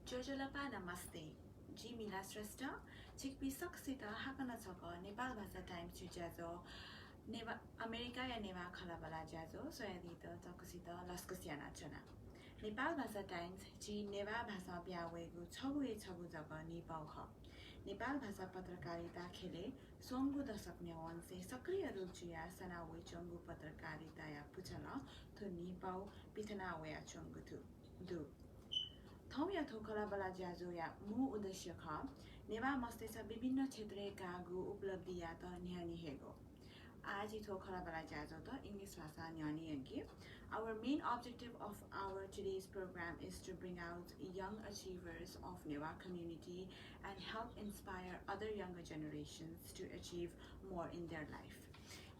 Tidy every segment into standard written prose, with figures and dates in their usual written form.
Jojolapa namaste. Jimila Shrestha. Chikpi saksita hakana choko Nepalbhasa times to jazo. Neva America ya neva khalabala jazo. Soyadito tokusita laskosiana chana. Nepalbhasa times ji neva bhasa biawegu chobu jaga Nepal kha. Nepal Bhasa पत्रकारिता खेले सोंगु दशक नेवन से सक्रिय रूप जुया सनावे चंगु पत्रकारिता या पुछला तो नेपाल पिथना वया चंगु दु थम या थोकला बला जाजो या मु उद्देश्य खा नेवा मस्तेसा विभिन्न क्षेत्रीय कागु उपलब्धि या त न्यानी हेगो आज ही थोकला बला जाजो त इंग्लिश भाषा न्यानी अंकी. Our main objective of our today's program is to bring out young achievers of Newa community and help inspire other younger generations to achieve more in their life.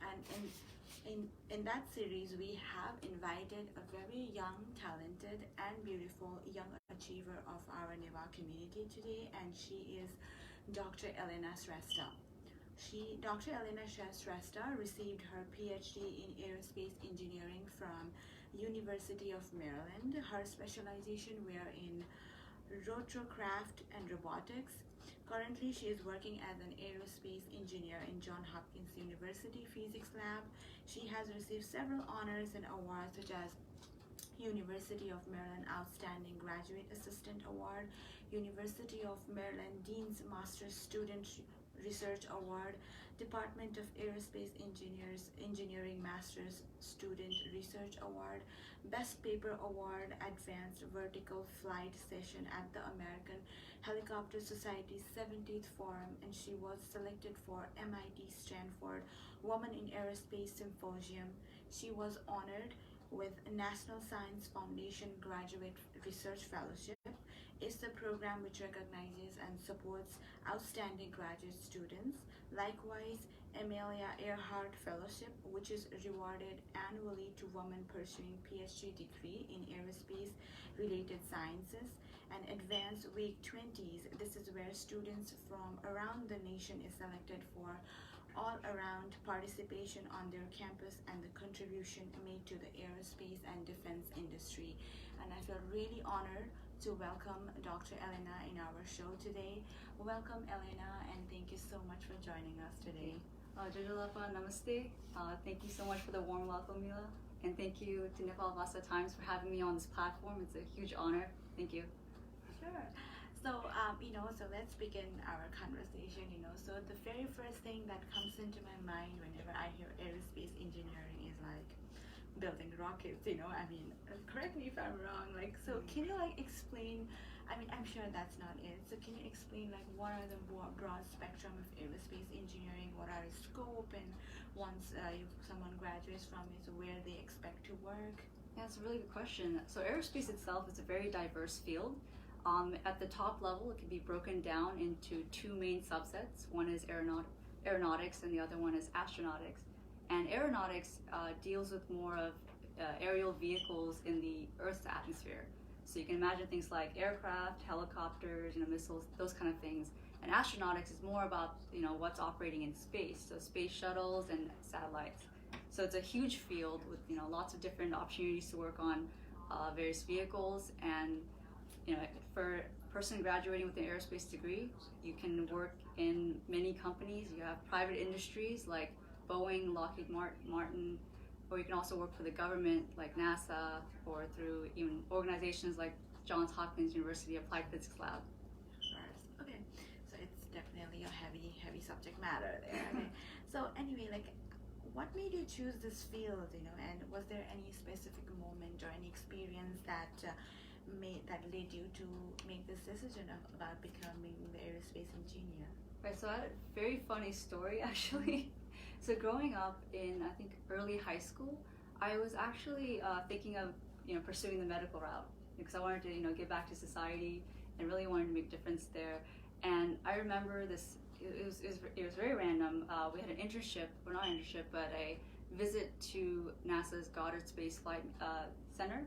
And in that series, we have invited a very young, talented, and beautiful young achiever of our Newa community today, and she is Dr. Elina Shrestha. Dr. Elina Shrestha received her PhD in Aerospace Engineering from University of Maryland. Her specialization were in rotorcraft and robotics. Currently, she is working as an aerospace engineer in Johns Hopkins University Physics Lab. She has received several honors and awards such as University of Maryland Outstanding Graduate Assistant Award, University of Maryland Dean's Master's Student Research Award, Department of Aerospace Engineering Master's Student Research Award, Best Paper Award, Advanced Vertical Flight Session at the American Helicopter Society's 70th Forum, and she was selected for MIT Stanford Women in Aerospace Symposium. She was honored with National Science Foundation Graduate Research Fellowship. It's the program which recognizes and supports outstanding graduate students. Likewise, Amelia Earhart Fellowship, which is rewarded annually to women pursuing PhD degree in aerospace-related sciences. And Advanced Week 20s, this is where students from around the nation is selected for all-around participation on their campus and the contribution made to the aerospace and defense industry. And I feel really honored to welcome Dr. Elina in our show today. Welcome, Elina, and thank you so much for joining us today. Jojolapa, namaste. Thank you so much for the warm welcome, Mila. And thank you to Nepalbhasa Times for having me on this platform. It's a huge honor. Thank you. Sure. So, so let's begin our conversation, So the very first thing that comes into my mind whenever I hear aerospace engineering is like building rockets, correct me if I'm wrong, can you explain, I'm sure that's not it, so can you explain what are the broad spectrum of aerospace engineering, what are its scope, and once someone graduates from it, so where they expect to work? Yeah, it's a really good question. So aerospace itself is a very diverse field. At the top level, it can be broken down into two main subsets. One is aeronautics and the other one is astronautics. And aeronautics deals with more of aerial vehicles in the Earth's atmosphere. So you can imagine things like aircraft, helicopters, missiles, those kind of things. And astronautics is more about what's operating in space, so space shuttles and satellites. So it's a huge field with lots of different opportunities to work on various vehicles. And for a person graduating with an aerospace degree, you can work in many companies. You have private industries like Boeing, Lockheed Martin, or you can also work for the government like NASA, or through even organizations like Johns Hopkins University Applied Physics Lab. Okay, so it's definitely a heavy subject matter there. Okay. So anyway, what made you choose this field, and was there any specific moment or any experience that led you to make this decision about becoming the aerospace engineer? Right, so I had a very funny story actually. So growing up in, I think, early high school, I was actually thinking of, pursuing the medical route because I wanted to, give back to society and really wanted to make a difference there. And I remember this, it was very random. We had an internship, well not an internship, but a visit to NASA's Goddard Space Flight Center.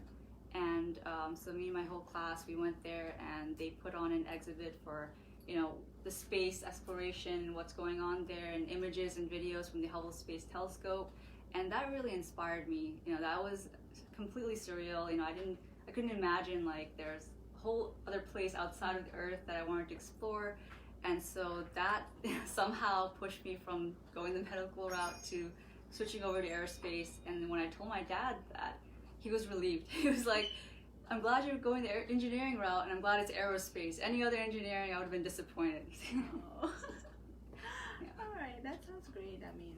And so me and my whole class, we went there and they put on an exhibit for, the space exploration, what's going on there, and images and videos from the Hubble Space Telescope. And that really inspired me. That was completely surreal. I couldn't imagine there's whole other place outside of the Earth that I wanted to explore. And so that somehow pushed me from going the medical route to switching over to aerospace. And when I told my dad that, he was relieved. He was like, I'm glad you're going the engineering route, and I'm glad it's aerospace. Any other engineering, I would have been disappointed. Oh. Yeah. All right, that sounds great. I mean,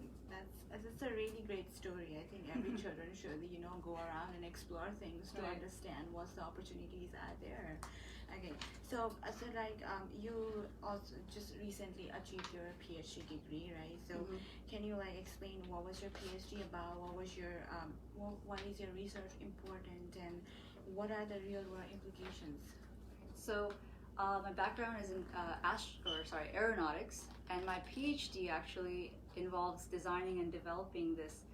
that's a really great story. I think every children should, go around and explore things to Right. understand what the opportunities are there. Okay, so you also just recently achieved your PhD degree, right? So Mhm. can you explain what was your PhD about? What was your what is your research important, and what are the real world implications? So my background is in aeronautics, and my PhD actually involves designing and developing this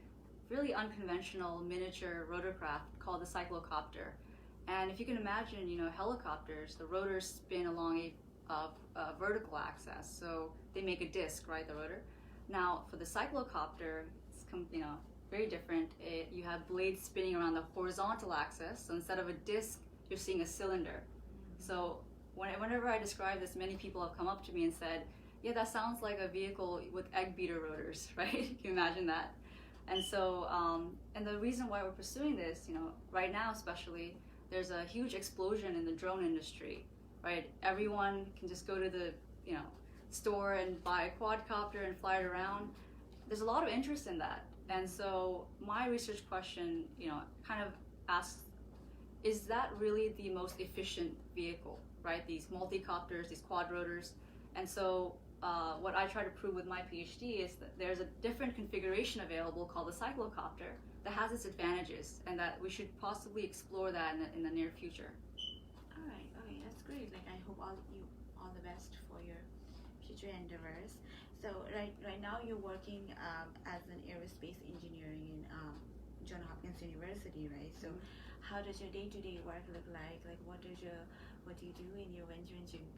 really unconventional miniature rotorcraft called the cyclocopter. And if you can imagine, helicopters, the rotors spin along a vertical axis, so they make a disc, right, the rotor. Now, for the cyclocopter, it's very different. You have blades spinning around the horizontal axis, so instead of a disc, you're seeing a cylinder. So whenever I describe this, many people have come up to me and said, yeah, that sounds like a vehicle with egg beater rotors, right? Can you imagine that? And so, and the reason why we're pursuing this, right now especially, there's a huge explosion in the drone industry, right? Everyone can just go to the, store and buy a quadcopter and fly it around. There's a lot of interest in that. And so my research question, kind of asks, is that really the most efficient vehicle, right? These multi-copters, these quadrotors. And so what I try to prove with my PhD is that there's a different configuration available called the cyclocopter that has its advantages, and that we should possibly explore that in the near future. All right, okay, that's great. I hope all the best for your future endeavors. So right now you're working as an aerospace engineering in Johns Hopkins University, right? So how does your day-to-day work look like? What do you do when you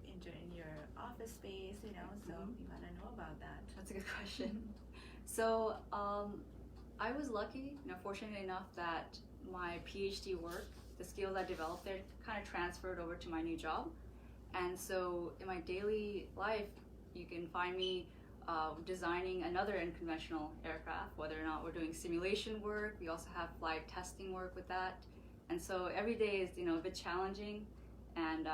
enter in your office space? So we want to know about that. That's a good question. So I was lucky, fortunate enough that my PhD work, the skills I developed there, kind of transferred over to my new job. And so in my daily life, you can find me designing another unconventional aircraft, whether or not we're doing simulation work. We also have flight testing work with that. And so every day is, a bit challenging, and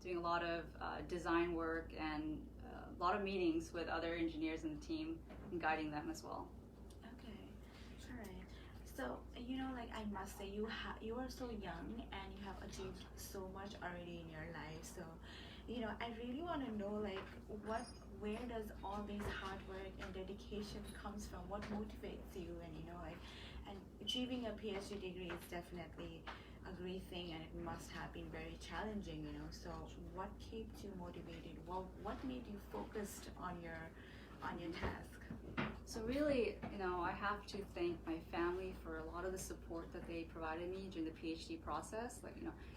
doing a lot of design work and a lot of meetings with other engineers in the team and guiding them as well. Okay, all right. So I must say you are so young and you have achieved so much already in your life. So I really want to know where does all this hard work and dedication comes from? What motivates you? And and achieving a PhD degree is definitely a great thing, and it must have been very challenging. So what kept you motivated? What made you focused on your task? So really, I have to thank my family for a lot of the support that they provided me during the PhD process.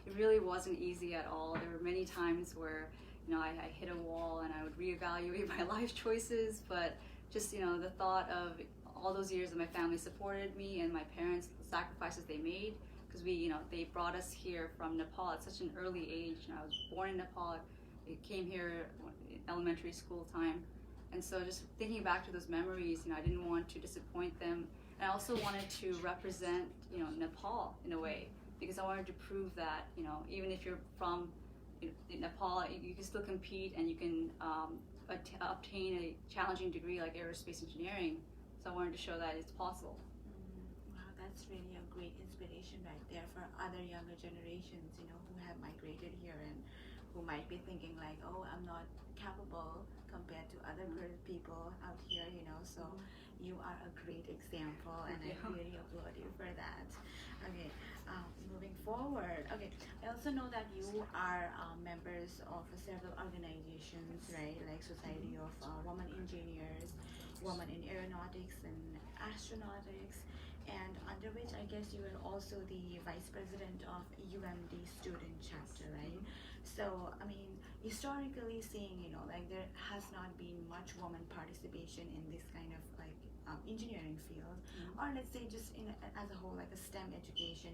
It really wasn't easy at all. There were many times where, I hit a wall and I would reevaluate my life choices, but just, the thought of all those years that my family supported me and my parents, the sacrifices they made, because they brought us here from Nepal at such an early age. I was born in Nepal. I came here in elementary school time. And so just thinking back to those memories, I didn't want to disappoint them. And I also wanted to represent, Nepal in a way, because I wanted to prove that, even if you're from Nepal, you can still compete and you can obtain a challenging degree like aerospace engineering. So I wanted to show that it's possible. Wow, that's really a great inspiration right there for other younger generations, who have migrated here and who might be thinking oh, I'm not capable compared to other people out here, so you are a great example, and I really applaud you for that. Okay, moving forward. Okay, I also know that you are members of several organizations, right? Like Society of Women Engineers, Women in Aeronautics and Astronautics, and under which I guess you are also the vice president of UMD student chapter, right? So, historically seeing, there has not been much woman participation in this kind of engineering field, or let's say just as a whole, like a STEM education,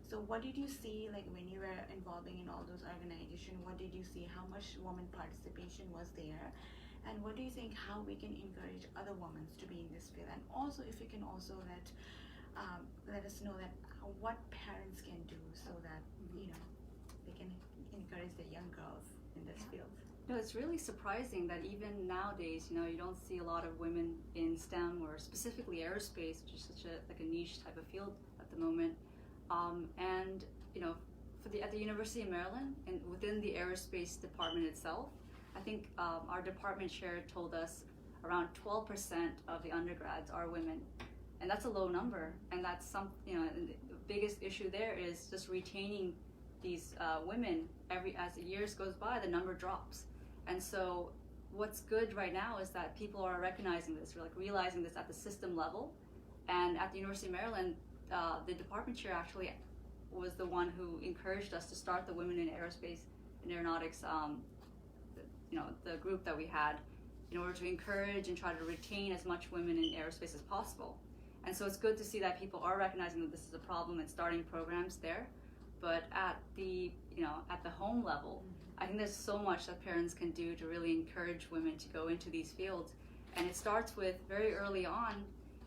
So what did you see, like when you were involving in all those organizations? What did you see? How much woman participation was there? And what do you think how we can encourage other women to be in this field? And also, if you can also let us know that what parents can do so that they can encourage the young girls in this field. No, it's really surprising that even nowadays, you don't see a lot of women in STEM or specifically aerospace, which is such a niche type of field at the moment. And at the University of Maryland and within the aerospace department itself, I think our department chair told us around 12% of the undergrads are women, and that's a low number. And that's the biggest issue there is just retaining these women. As the years goes by, the number drops. And so what's good right now is that people are recognizing this, realizing this at the system level. And at the University of Maryland, the department chair actually was the one who encouraged us to start the Women in Aerospace and Aeronautics, the group that we had, in order to encourage and try to retain as much women in aerospace as possible. And so it's good to see that people are recognizing that this is a problem and starting programs there. But at the home level, I think there's so much that parents can do to really encourage women to go into these fields. And it starts with very early on,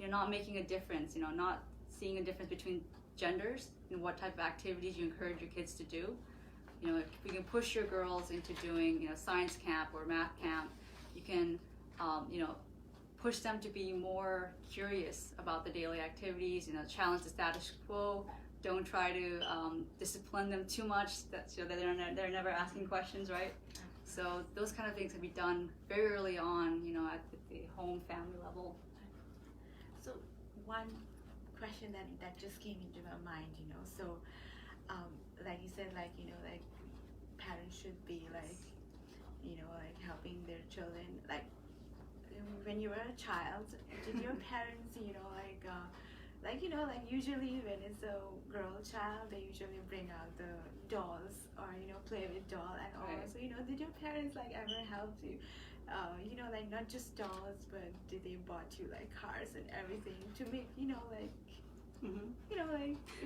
not making a difference, not seeing a difference between genders and what type of activities you encourage your kids to do. If you can push your girls into doing, science camp or math camp, you can, push them to be more curious about the daily activities, challenge the status quo. Don't try to discipline them too much so that they're never asking questions, right? So those kind of things can be done very early on, at the home family level. So one question that just came into my mind, so like you said, parents should be helping their children. When you were a child, did your parents, usually when it's a girl child, they usually bring out the dolls or, play with doll and all. Right. So, did your parents ever help you? Not just dolls, but did they bought you cars and everything to make,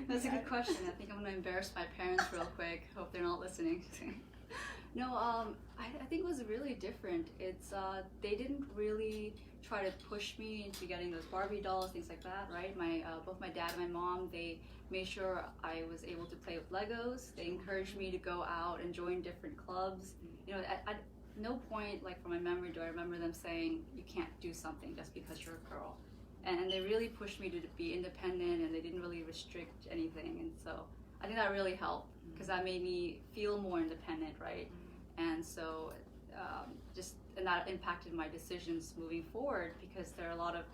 That's a good question. I think I'm going to embarrass my parents real quick. Hope they're not listening. No, I think it was really different. It's they didn't really try to push me into getting those Barbie dolls, things like that, right? Both my dad and my mom, they made sure I was able to play with Legos. They encouraged me to go out and join different clubs. At no point, from my memory, do I remember them saying, you can't do something just because you're a girl. And they really pushed me to be independent, and they didn't really restrict anything. And so I think that really helped, because that made me feel more independent, right? And so and that impacted my decisions moving forward, because there are a lot of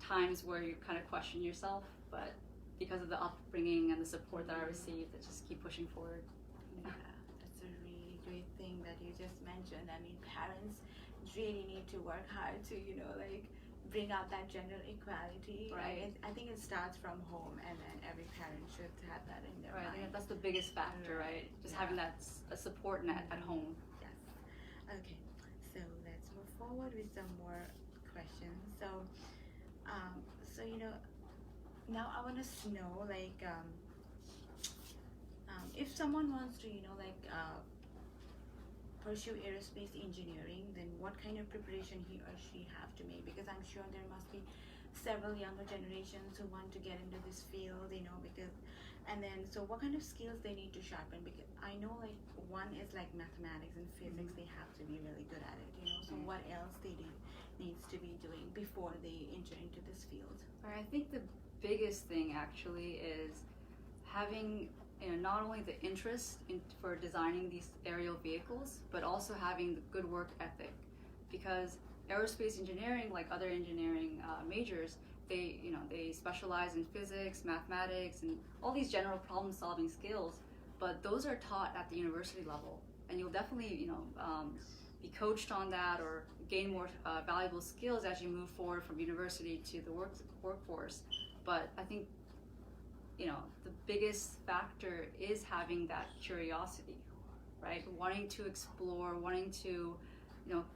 times where you kind of question yourself, but because of the upbringing and the support that I received, that just keep pushing forward. Yeah, that's a really great thing that you just mentioned. I mean, parents really need to work hard to, bring out that gender equality. Right. I think it starts from home, and then every parent should have that in their Right, I mind. think that's the biggest factor, right? Just having that a support net at home. Yes. Okay. So let's move forward with some more questions. So, now I want to know, if someone wants to, pursue aerospace engineering, then what kind of preparation he or she have to make? Because I'm sure there must be several younger generations who want to get into this field, so what kind of skills they need to sharpen? Because I know one is mathematics and physics, they have to be really good at it, so what else they needs to be doing before they enter into this field? I think the biggest thing actually is having not only the interest for designing these aerial vehicles, but also having the good work ethic, because aerospace engineering, like other engineering majors, they specialize in physics, mathematics, and all these general problem-solving skills, but those are taught at the university level, and you'll definitely be coached on that or gain more valuable skills as you move forward from university to the workforce. But I think the biggest factor is having that curiosity, right? Wanting to explore, wanting to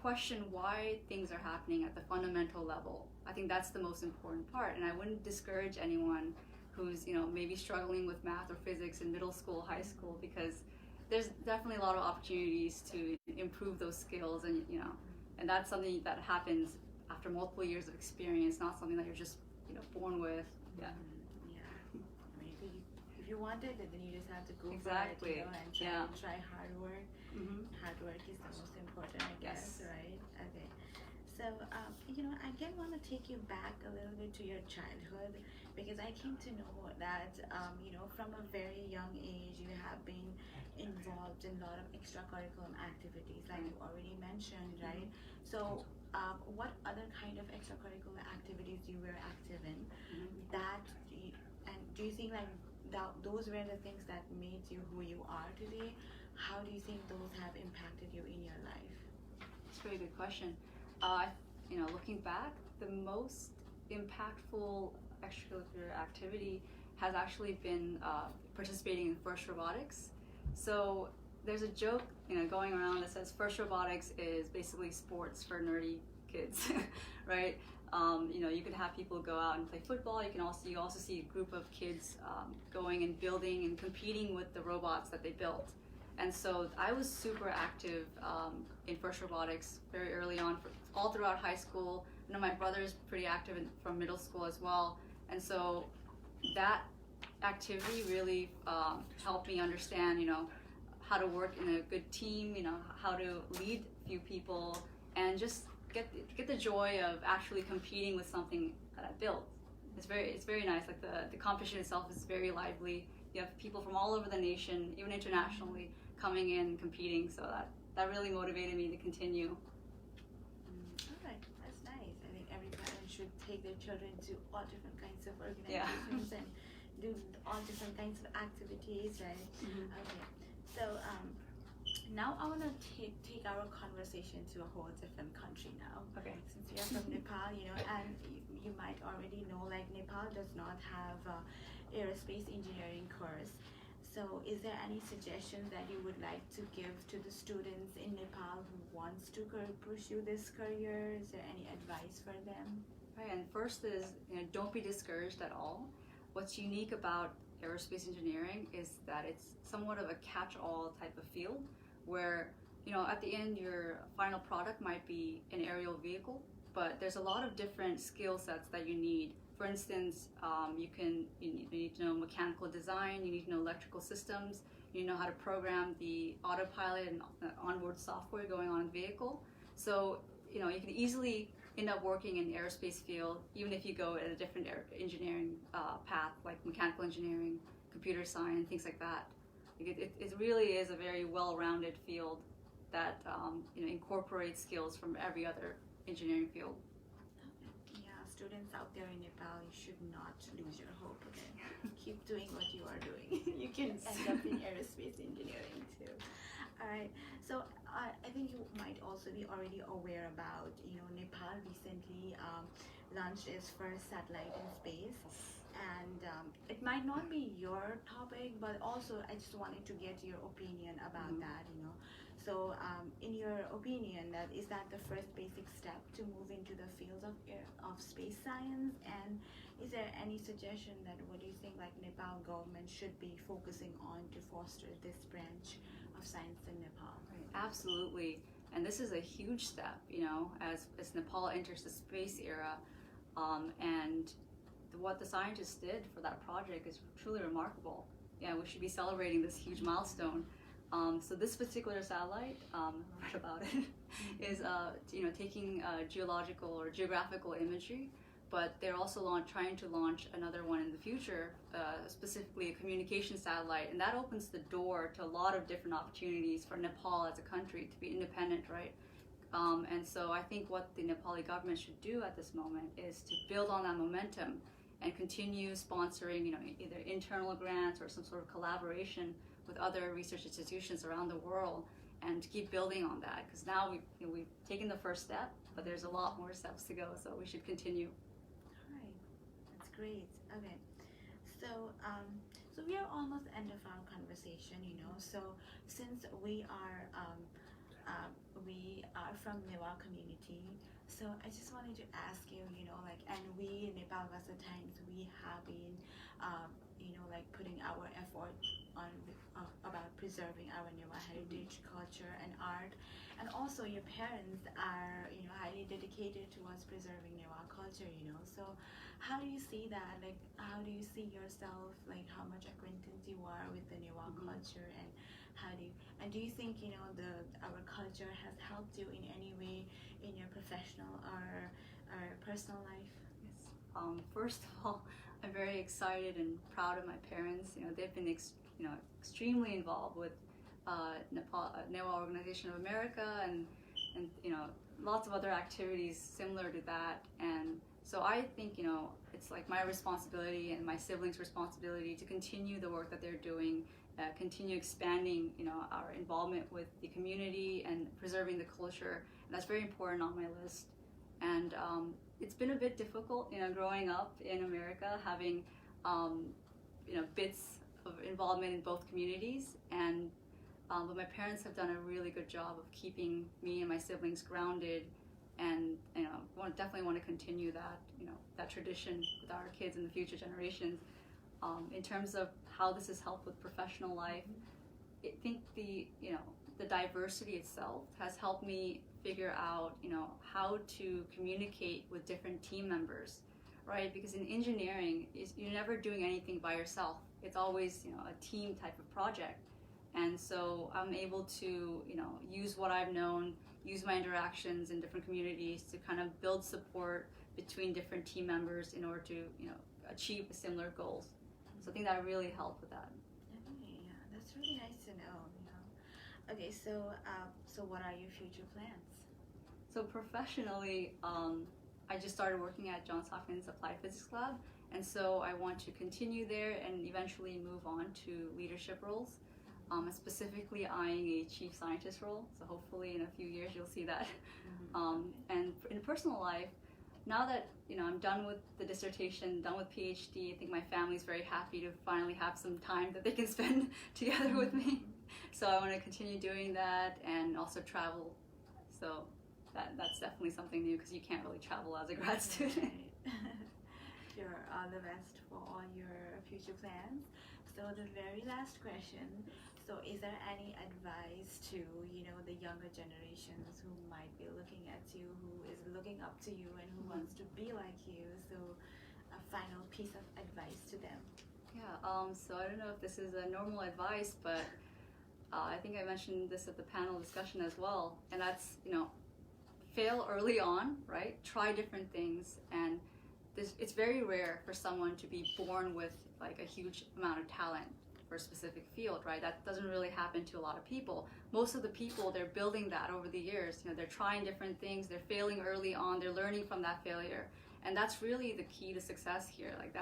question why things are happening at the fundamental level, I think that's the most important part, and I wouldn't discourage anyone who's maybe struggling with math or physics in middle school, high school, because there's definitely a lot of opportunities to improve those skills, and that's something that happens after multiple years of experience, not something that you're just born with. Yeah. Yeah. I mean, if you want it, then you just have to go Exactly. for it, and try hard work. Hard work is the most important, I guess, right? Okay. So, I again want to take you back a little bit to your childhood, because I came to know that, from a very young age, you have been involved in a lot of extracurricular activities, like you already mentioned, right? So, what other kind of extracurricular activities you were active in? And do you think like those were the things that made you who you are today? How do you think those have impacted you in your life? That's a very good question. Looking back, the most impactful extracurricular activity has actually been participating in FIRST Robotics. So there's a joke, going around that says FIRST Robotics is basically sports for nerdy kids, right? You could have people go out and play football. You also see a group of kids going and building and competing with the robots that they built. And so I was super active in FIRST Robotics very early on, all throughout high school. I know my brother's pretty active from middle school as well. And so that activity really helped me understand, how to work in a good team, how to lead a few people, and just get the joy of actually competing with something that I built. It's very nice. Like the competition itself is very lively. You have people from all over the nation, even internationally, coming in and competing. So that really motivated me to continue. All right, that's nice. I think every parent should take their children to all different kinds of organizations and do all different kinds of activities, right? Okay. So now I want to take our conversation to a whole different country now. Okay. Since you're from Nepal, and you might already know, like Nepal does not have aerospace engineering course. So is there any suggestions that you would like to give to the students in Nepal who wants to pursue this career? Is there any advice for them? Right, and first is, don't be discouraged at all. What's unique about aerospace engineering is that it's somewhat of a catch-all type of field where, at the end your final product might be an aerial vehicle, but there's a lot of different skill sets that you need. For instance, you need to know mechanical design, you need to know electrical systems, you need to know how to program the autopilot and onboard software going on in the vehicle. So, you can easily end up working in the aerospace field, even if you go at a different engineering path, like mechanical engineering, computer science, things like that. It really is a very well-rounded field that incorporates skills from every other engineering field. Yeah, students out there in Nepal, you should not lose your hope. Okay, keep doing what you are doing. You can end up in aerospace engineering too. All right. So I think you might also be already aware about, Nepal recently launched its first satellite in space. And it might not be your topic, but also I just wanted to get your opinion about that, So in your opinion, is that the first basic step to move into the field of space science? And is there any suggestion that what do you think like Nepal government should be focusing on to foster this branch of science in Nepal? Absolutely. And this is a huge step, as Nepal enters the space era. And what the scientists did for that project is truly remarkable. Yeah, we should be celebrating this huge milestone. So this particular satellite, read about it, is taking geological or geographical imagery, but they're also trying to launch another one in the future, specifically a communication satellite, and that opens the door to a lot of different opportunities for Nepal as a country to be independent, right? And so I think what the Nepali government should do at this moment is to build on that momentum and continue sponsoring, either internal grants or some sort of collaboration with other research institutions around the world, and to keep building on that. Because now we've taken the first step, but there's a lot more steps to go, so we should continue. All right, that's great. Okay, so we are almost end of our conversation. So since we are from Nepal community, So I just wanted to ask you, like, and we in Nepalbhasa times, we have been, like putting our effort on about preserving our Newa heritage, culture, and art. And also your parents are, highly dedicated towards preserving Newa culture. So how do you see that? Like, how do you see yourself, like how much acquaintance you are with the Newa culture, and do you think, our culture has helped you in any way in your professional or personal life? Yes. First of all, I'm very excited and proud of my parents. They've been extremely involved with Nepal, Newa Organization of America, and lots of other activities similar to that. And so I think it's like my responsibility and my siblings' responsibility to continue the work that they're doing, continue expanding our involvement with the community and preserving the culture. And that's very important on my list. And it's been a bit difficult, growing up in America, having bits of involvement in both communities, and but my parents have done a really good job of keeping me and my siblings grounded, and definitely want to continue that that tradition with our kids and the future generations. In terms of how this has helped with professional life, I think the diversity itself has helped me figure out how to communicate with different team members, right? Because in engineering, you're never doing anything by yourself. It's always a team type of project. And so I'm able to use what I've known, use my interactions in different communities to kind of build support between different team members in order to achieve similar goals. So I think that really helped with that. Okay, yeah, that's really nice to know. Okay, so what are your future plans? So professionally, I just started working at Johns Hopkins Applied Physics Lab, and so I want to continue there and eventually move on to leadership roles. Specifically eyeing a chief scientist role, so hopefully in a few years you'll see that. And in personal life, now that I'm done with the dissertation, done with PhD, I think my family's very happy to finally have some time that they can spend together with me. So I want to continue doing that and also travel. So that's definitely something new, because you can't really travel as a grad student. Sure, all the best for all your future plans. So the very last question, so is there any advice to the younger generations who might be looking at you, who is looking up to you, and who wants to be like you? So a final piece of advice to them. Yeah, so I don't know if this is a normal advice, but I think I mentioned this at the panel discussion as well, and that's fail early on, right? Try different things, and it's very rare for someone to be born with like a huge amount of talent for a specific field, right? That doesn't really happen to a lot of people. Most of the people, they're building that over the years. They're trying different things, they're failing early on, they're learning from that failure. And that's really the key to success here. Like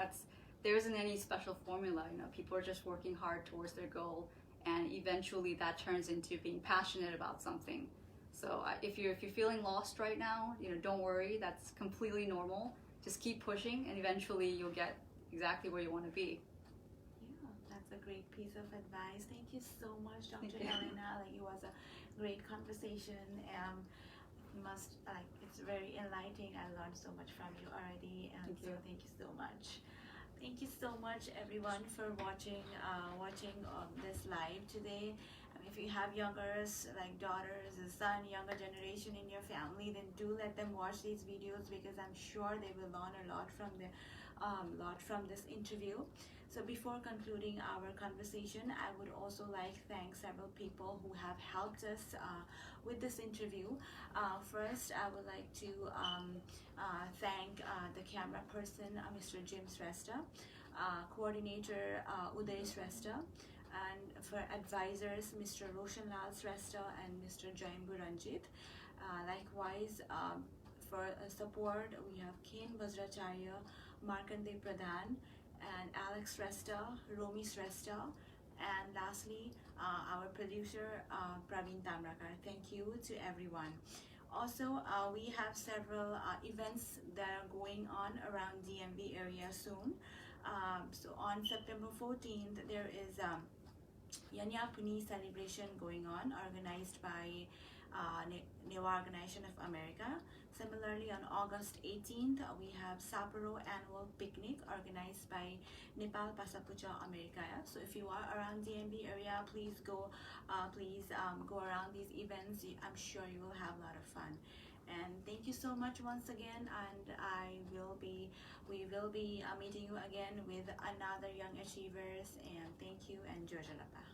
there isn't any special formula. People are just working hard towards their goal, and eventually that turns into being passionate about something. So if you're feeling lost right now, don't worry, that's completely normal. Just keep pushing, and eventually you'll get exactly where you want to be. Yeah, that's a great piece of advice. Thank you so much, Dr. Elina. Like, it was a great conversation. It's very enlightening. I learned so much from you already, and thank you so much. Thank you so much, everyone, for watching this live today. If you have youngers, like daughters, a son, younger generation in your family, then do let them watch these videos, because I'm sure they will learn a lot from this interview. So before concluding our conversation, I would also like to thank several people who have helped us with this interview. First, I would like to thank the camera person, Mr. Jim Shrestha, coordinator Uday Shrestha, and for advisors, Mr. Roshanlal Shrestha and Mr. Jaimbu Ranjit. Likewise, for support, we have Ken Vajracharya, Markande Pradhan, and Alex Shrestha, Romi Shrestha, and lastly, our producer, Praveen Tamrakar. Thank you to everyone. Also, we have several events that are going on around DMV area soon. So on September 14th, there is Yanya Puni celebration going on, organized by Newa Organization of America. Similarly, on August 18th, we have Sapporo Annual Picnic organized by Nepalbhasa America. So if you are around DMV area, please go around these events. I'm sure you will have a lot of fun. And thank you so much once again, and we will be meeting you again with another Young Achievers, and thank you and Georgia Lapa.